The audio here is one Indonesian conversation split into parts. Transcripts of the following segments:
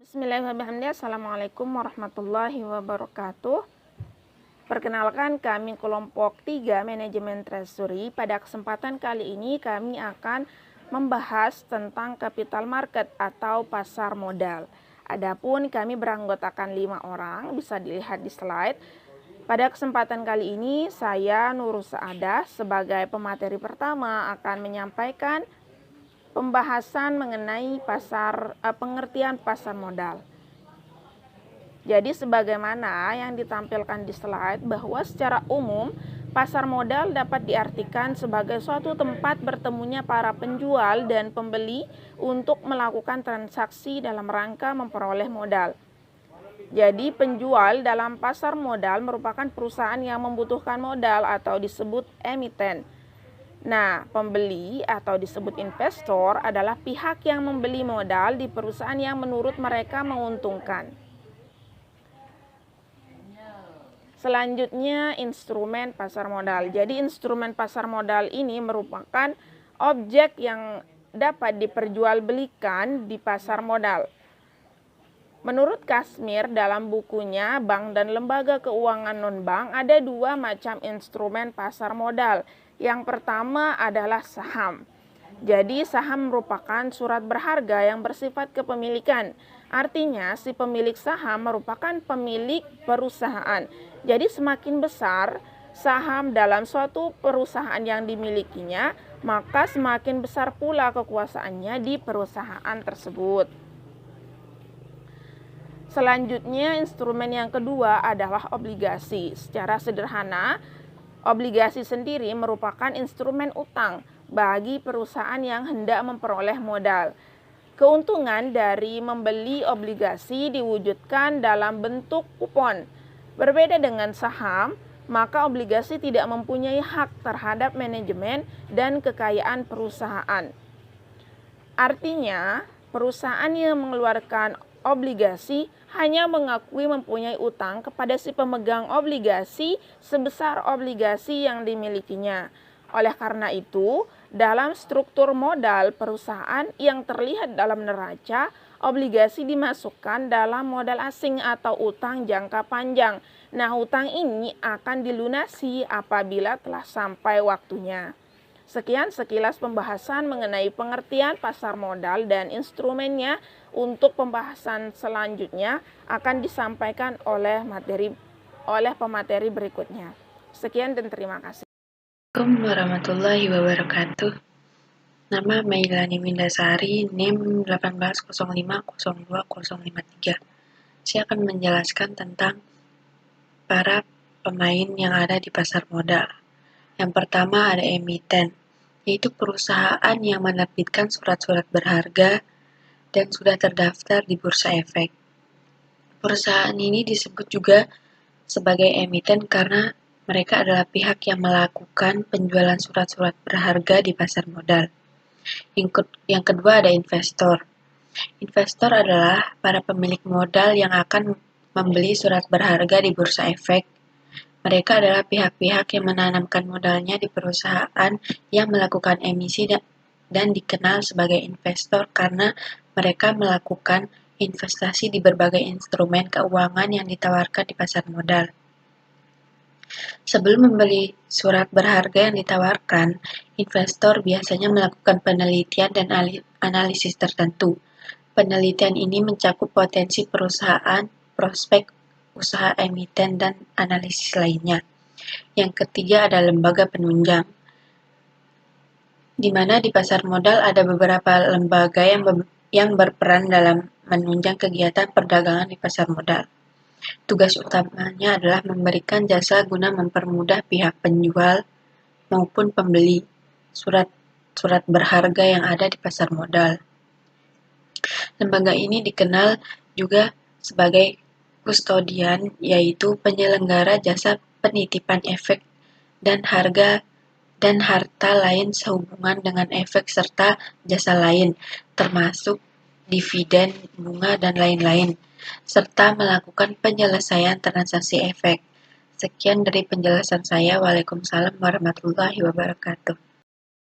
Bismillahirrahmanirrahim. Assalamualaikum warahmatullahi wabarakatuh. Perkenalkan, kami kelompok 3 Manajemen Treasury. Pada kesempatan kali ini kami akan membahas tentang capital market atau pasar modal. Adapun kami beranggotakan 5 orang, bisa dilihat di slide. Pada kesempatan kali ini saya Nurul Saadah sebagai pemateri pertama akan menyampaikan pembahasan mengenai pengertian pasar modal. Jadi sebagaimana yang ditampilkan di slide bahwa secara umum pasar modal dapat diartikan sebagai suatu tempat bertemunya para penjual dan pembeli untuk melakukan transaksi dalam rangka memperoleh modal. Jadi penjual dalam pasar modal merupakan perusahaan yang membutuhkan modal atau disebut emiten. Nah, pembeli atau disebut investor adalah pihak yang membeli modal di perusahaan yang menurut mereka menguntungkan. Selanjutnya, instrumen pasar modal. Jadi, instrumen pasar modal ini merupakan objek yang dapat diperjualbelikan di pasar modal. Menurut Kashmir dalam bukunya Bank dan Lembaga Keuangan Non-Bank ada 2 macam instrumen pasar modal. Yang pertama adalah saham. Jadi saham merupakan surat berharga yang bersifat kepemilikan. Artinya si pemilik saham merupakan pemilik perusahaan. Jadi semakin besar saham dalam suatu perusahaan yang dimilikinya, maka semakin besar pula kekuasaannya di perusahaan tersebut. Selanjutnya, instrumen yang kedua adalah obligasi. Secara sederhana, obligasi sendiri merupakan instrumen utang bagi perusahaan yang hendak memperoleh modal. Keuntungan dari membeli obligasi diwujudkan dalam bentuk kupon. Berbeda dengan saham, maka obligasi tidak mempunyai hak terhadap manajemen dan kekayaan perusahaan. Artinya, perusahaan yang mengeluarkan obligasi hanya mengakui mempunyai utang kepada si pemegang obligasi sebesar obligasi yang dimilikinya. Oleh karena itu, dalam struktur modal perusahaan yang terlihat dalam neraca, obligasi dimasukkan dalam modal asing atau utang jangka panjang. Nah, utang ini akan dilunasi apabila telah sampai waktunya. Sekian sekilas pembahasan mengenai pengertian pasar modal dan instrumennya. Untuk pembahasan selanjutnya akan disampaikan oleh pemateri berikutnya. Sekian dan terima kasih. Assalamualaikum warahmatullahi wabarakatuh. Nama Mailani Windasari, NIM 180502053. Saya akan menjelaskan tentang para pemain yang ada di pasar modal. Yang pertama ada emiten, yaitu perusahaan yang menerbitkan surat-surat berharga dan sudah terdaftar di Bursa Efek. Perusahaan ini disebut juga sebagai emiten karena mereka adalah pihak yang melakukan penjualan surat-surat berharga di pasar modal. Yang kedua ada investor. Investor adalah para pemilik modal yang akan membeli surat berharga di Bursa Efek. Mereka adalah pihak-pihak yang menanamkan modalnya di perusahaan yang melakukan emisi dan dikenal sebagai investor karena mereka melakukan investasi di berbagai instrumen keuangan yang ditawarkan di pasar modal. Sebelum membeli surat berharga yang ditawarkan, investor biasanya melakukan penelitian dan analisis tertentu. Penelitian ini mencakup potensi perusahaan, prospek usaha emiten, dan analisis lainnya. Yang ketiga ada lembaga penunjang, di mana di pasar modal ada beberapa lembaga yang berperan dalam menunjang kegiatan perdagangan di pasar modal. Tugas utamanya adalah memberikan jasa guna mempermudah pihak penjual maupun pembeli surat berharga yang ada di pasar modal. Lembaga ini dikenal juga sebagai kustodian, yaitu penyelenggara jasa penitipan efek dan harta lain sehubungan dengan efek serta jasa lain, termasuk dividen, bunga, dan lain-lain, serta melakukan penyelesaian transaksi efek. Sekian dari penjelasan saya. Waalaikumsalam warahmatullahi wabarakatuh.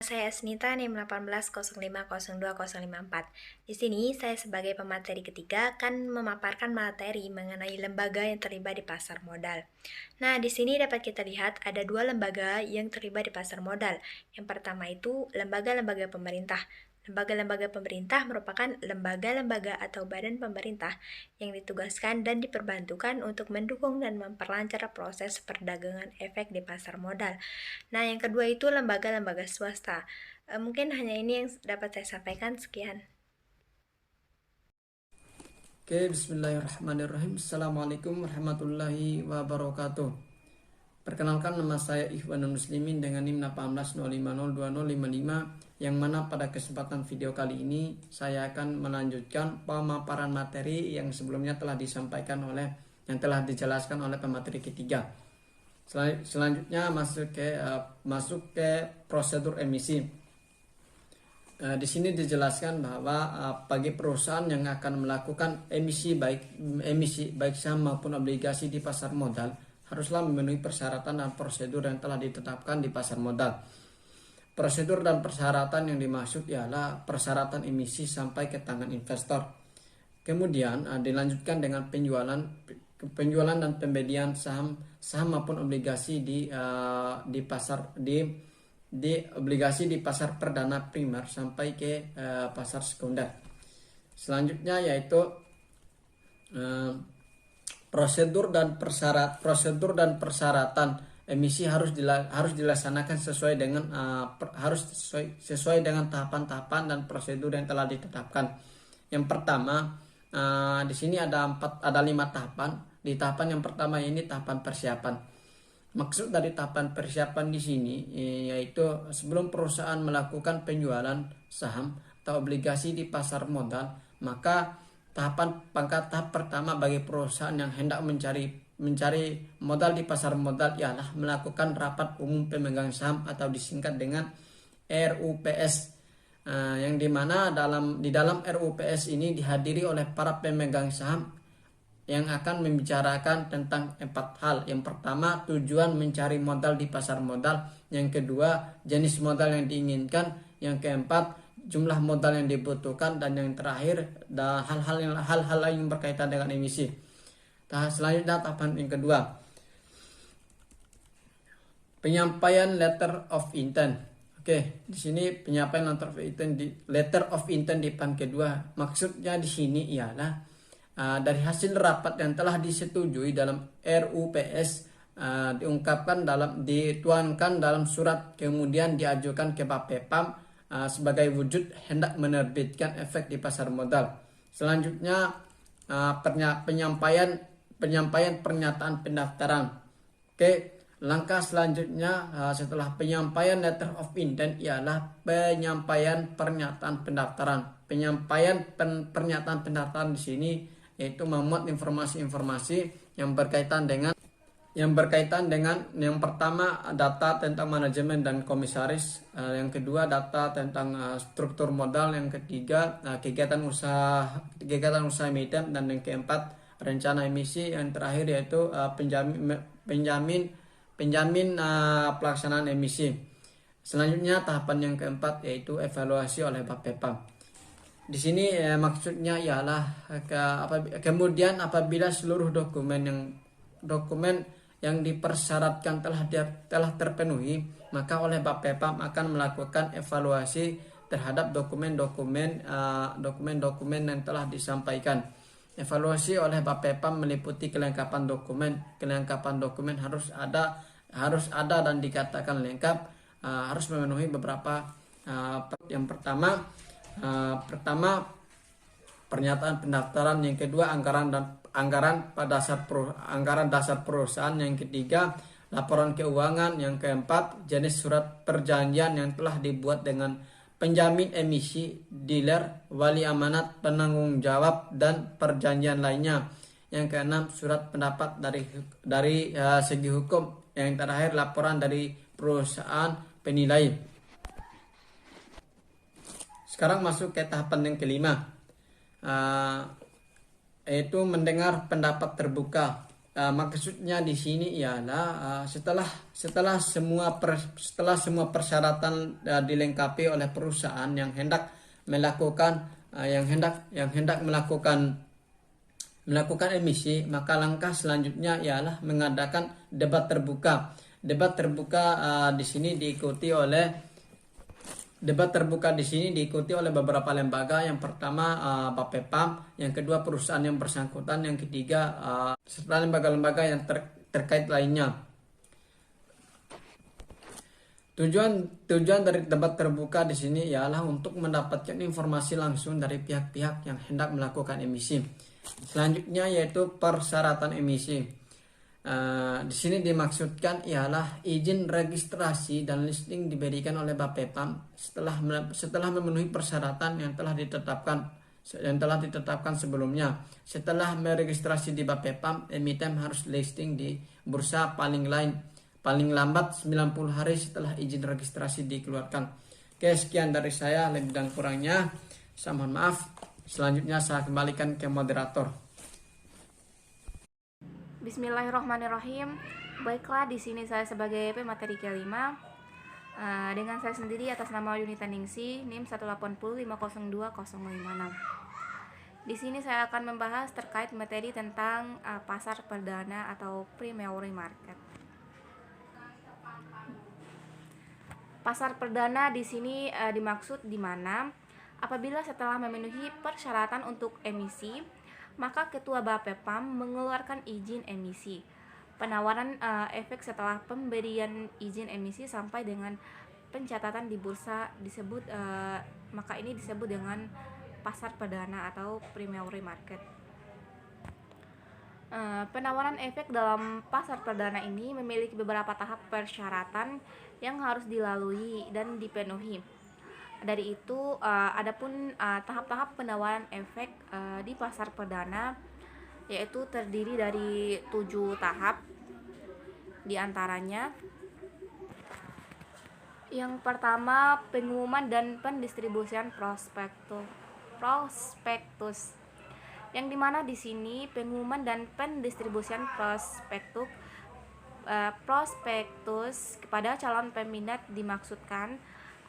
Saya Asnita NIM 18050254. Di sini saya sebagai pemateri ketiga akan memaparkan materi mengenai lembaga yang terlibat di pasar modal. Nah, di sini dapat kita lihat ada dua lembaga yang terlibat di pasar modal. Yang pertama itu lembaga-lembaga pemerintah. Lembaga-lembaga pemerintah merupakan lembaga-lembaga atau badan pemerintah yang ditugaskan dan diperbantukan untuk mendukung dan memperlancar proses perdagangan efek di pasar modal. Nah, yang kedua itu lembaga-lembaga swasta. Mungkin hanya ini yang dapat saya sampaikan. Sekian. Oke, bismillahirrahmanirrahim. Assalamualaikum warahmatullahi wabarakatuh. Perkenalkan, nama saya Ikhwanul Muslimin dengan NIM 1805020055, yang mana pada kesempatan video kali ini saya akan melanjutkan pemaparan materi yang sebelumnya telah disampaikan yang telah dijelaskan oleh pemateri ketiga. Selanjutnya masuk ke prosedur emisi. Di sini dijelaskan bahwa bagi perusahaan yang akan melakukan emisi baik saham maupun obligasi di pasar modal haruslah memenuhi persyaratan dan prosedur yang telah ditetapkan di pasar modal. Prosedur dan persyaratan yang dimaksud ialah persyaratan emisi sampai ke tangan investor. Kemudian dilanjutkan dengan penjualan dan pembelian saham maupun obligasi di obligasi di pasar perdana primer sampai ke pasar sekunder. Selanjutnya yaitu prosedur dan persyaratan emisi harus dilaksanakan sesuai dengan tahapan-tahapan dan prosedur yang telah ditetapkan. Yang pertama, di sini ada 5 tahapan. Di tahapan yang pertama ini tahapan persiapan. Maksud dari tahapan persiapan di sini yaitu sebelum perusahaan melakukan penjualan saham atau obligasi di pasar modal, maka tahap pertama bagi perusahaan yang hendak mencari modal di pasar modal ialah melakukan rapat umum pemegang saham atau disingkat dengan RUPS, yang dimana di dalam RUPS ini dihadiri oleh para pemegang saham yang akan membicarakan tentang 4 hal. Yang pertama, tujuan mencari modal di pasar modal. Yang kedua, jenis modal yang diinginkan. Yang keempat, jumlah modal yang dibutuhkan. Dan yang terakhir, hal-hal lain yang berkaitan dengan emisi. Selanjutnya tahapan yang kedua, penyampaian letter of intent. Oke, di sini penyampaian letter of intent di depan kedua. Maksudnya di sini ialah dari hasil rapat yang telah disetujui dalam RUPS dituangkan dalam surat, kemudian diajukan ke Bapepam sebagai wujud hendak menerbitkan efek di pasar modal. Selanjutnya penyampaian pernyataan pendaftaran. Oke, langkah selanjutnya setelah penyampaian letter of intent ialah penyampaian pernyataan pendaftaran. Penyampaian pernyataan pendaftaran di sini yaitu memuat informasi-informasi yang berkaitan dengan yang pertama data tentang manajemen dan komisaris, yang kedua data tentang struktur modal, yang ketiga kegiatan usaha emiten, dan yang keempat rencana emisi, yang terakhir yaitu penjamin pelaksanaan emisi. Selanjutnya tahapan yang keempat yaitu evaluasi oleh Bapepam. Di sini maksudnya ialah kemudian apabila seluruh dokumen yang dipersyaratkan telah terpenuhi, maka oleh Bapepam akan melakukan evaluasi terhadap dokumen-dokumen yang telah disampaikan. Evaluasi oleh Bapepam meliputi kelengkapan dokumen. Kelengkapan dokumen harus ada dan dikatakan lengkap, harus memenuhi beberapa. Yang pertama pernyataan pendaftaran, yang kedua anggaran dasar perusahaan, yang ketiga laporan keuangan, yang keempat jenis surat perjanjian yang telah dibuat dengan penjamin emisi, dealer, wali amanat, penanggung jawab, dan perjanjian lainnya. Yang keenam surat pendapat dari segi hukum. Yang terakhir laporan dari perusahaan penilai. Sekarang masuk ke tahapan yang kelima, yaitu mendengar pendapat terbuka. Maksudnya di sini ialah setelah semua persyaratan dilengkapi oleh perusahaan yang hendak melakukan emisi, maka langkah selanjutnya ialah mengadakan debat terbuka. Debat terbuka di sini diikuti oleh beberapa lembaga. Yang pertama BAPEPAM, yang kedua perusahaan yang bersangkutan, yang ketiga serta lembaga-lembaga yang terkait lainnya. Tujuan dari debat terbuka di sini ialah untuk mendapatkan informasi langsung dari pihak-pihak yang hendak melakukan emisi. Selanjutnya yaitu persyaratan emisi. Di sini dimaksudkan ialah izin registrasi dan listing diberikan oleh BAPEPAM setelah memenuhi persyaratan yang telah ditetapkan sebelumnya. Setelah meregistrasi di BAPEPAM, emiten harus listing di bursa paling lambat 90 hari setelah izin registrasi dikeluarkan. Oke, sekian dari saya, lebih dan kurangnya saya mohon maaf. Selanjutnya saya kembalikan ke moderator. Bismillahirrahmanirrahim. Baiklah, di sini saya sebagai pemateri kelima dengan saya sendiri atas nama Yunita Ningsi, NIM 180502056. Di sini saya akan membahas terkait materi tentang pasar perdana atau primary market. Pasar perdana di sini dimaksud di mana apabila setelah memenuhi persyaratan untuk emisi, maka Ketua BAPEPAM mengeluarkan izin emisi. Penawaran efek setelah pemberian izin emisi sampai dengan pencatatan di bursa maka ini disebut dengan pasar perdana atau primary market. Penawaran efek dalam pasar perdana ini memiliki beberapa tahap persyaratan yang harus dilalui dan dipenuhi. Dari itu, adapun tahap-tahap penawaran efek di pasar perdana yaitu terdiri dari 7 tahap. Di antaranya, yang pertama, pengumuman dan pendistribusian prospektus. Yang dimana di sini pengumuman dan pendistribusian prospektus kepada calon peminat dimaksudkan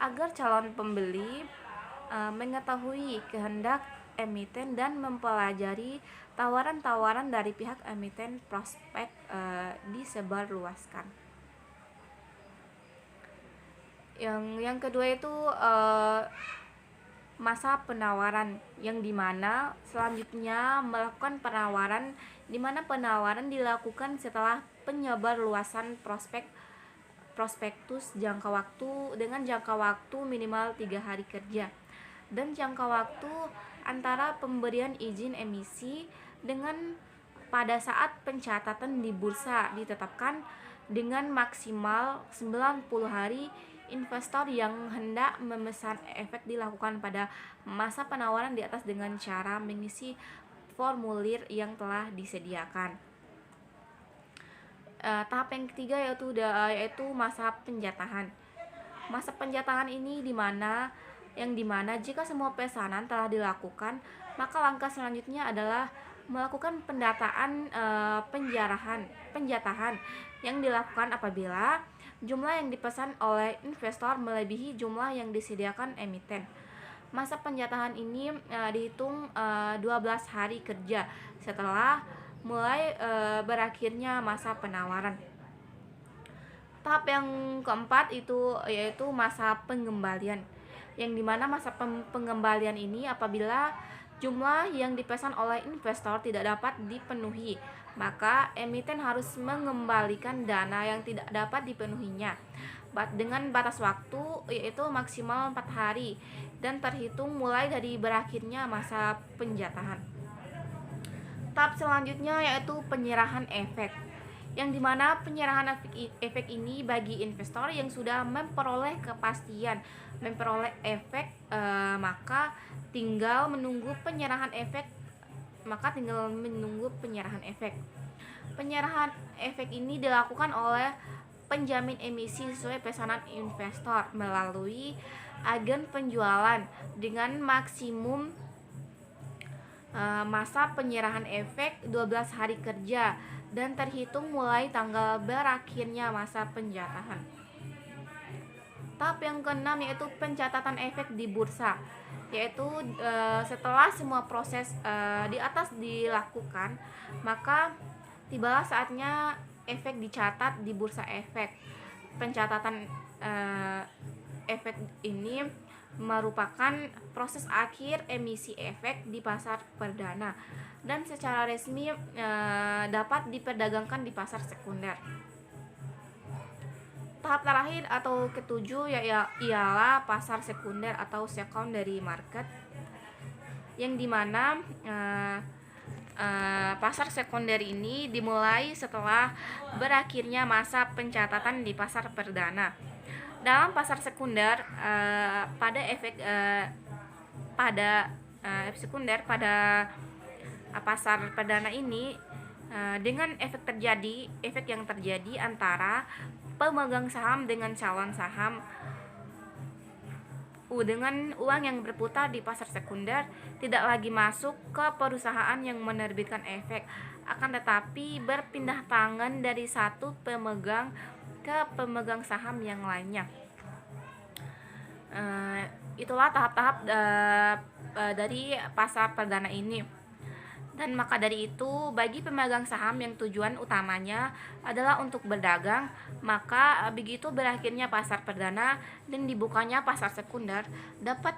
agar calon pembeli mengetahui kehendak emiten dan mempelajari tawaran-tawaran dari pihak emiten prospek disebarluaskan. Yang kedua itu masa penawaran, yang dimana selanjutnya melakukan penawaran, dimana penawaran dilakukan setelah penyebarluasan prospektus dengan jangka waktu minimal 3 hari kerja, dan jangka waktu antara pemberian izin emisi dengan pada saat pencatatan di bursa ditetapkan dengan maksimal 90 hari. Investor yang hendak memesan efek dilakukan pada masa penawaran di atas dengan cara mengisi formulir yang telah disediakan. Tahap yang ketiga yaitu masa penjatahan. Masa penjatahan ini dimana jika semua pesanan telah dilakukan, maka langkah selanjutnya adalah melakukan pendataan penjatahan yang dilakukan apabila jumlah yang dipesan oleh investor melebihi jumlah yang disediakan emiten. Masa penjatahan ini dihitung 12 hari kerja setelah mulai berakhirnya masa penawaran. Tahap yang keempat yaitu masa pengembalian, yang dimana masa pengembalian ini apabila jumlah yang dipesan oleh investor tidak dapat dipenuhi, maka emiten harus mengembalikan dana yang tidak dapat dipenuhinya dengan batas waktu yaitu maksimal 4 hari dan terhitung mulai dari berakhirnya masa penjatahan. Tahap selanjutnya yaitu penyerahan efek, yang dimana penyerahan efek ini bagi investor yang sudah memperoleh kepastian memperoleh efek, maka tinggal menunggu penyerahan efek. Penyerahan efek ini dilakukan oleh penjamin emisi sesuai pesanan investor melalui agen penjualan dengan maksimum masa penyerahan efek 12 hari kerja dan terhitung mulai tanggal berakhirnya masa penjatahan. Tahap yang keenam yaitu pencatatan efek di bursa, yaitu setelah semua proses di atas dilakukan, maka tibalah saatnya efek dicatat di bursa efek. Pencatatan efek ini merupakan proses akhir emisi efek di pasar perdana dan secara resmi dapat diperdagangkan di pasar sekunder. Tahap terakhir atau ketujuh ialah pasar sekunder atau secondary market, yang dimana pasar sekunder ini dimulai setelah berakhirnya masa pencatatan di pasar perdana. Dalam pasar sekunder pada efek sekunder pada pasar perdana ini dengan efek yang terjadi antara pemegang saham dengan calon saham dengan uang yang berputar di pasar sekunder tidak lagi masuk ke perusahaan yang menerbitkan efek, akan tetapi berpindah tangan dari satu pemegang ke pemegang saham yang lainnya. Itulah tahap-tahap dari pasar perdana ini. Dan maka dari itu, bagi pemegang saham yang tujuan utamanya adalah untuk berdagang, maka begitu berakhirnya pasar perdana dan dibukanya pasar sekunder, dapat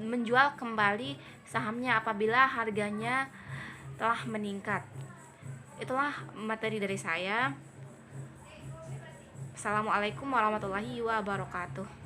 menjual kembali sahamnya apabila harganya telah meningkat. Itulah materi dari saya. Assalamualaikum warahmatullahi wabarakatuh.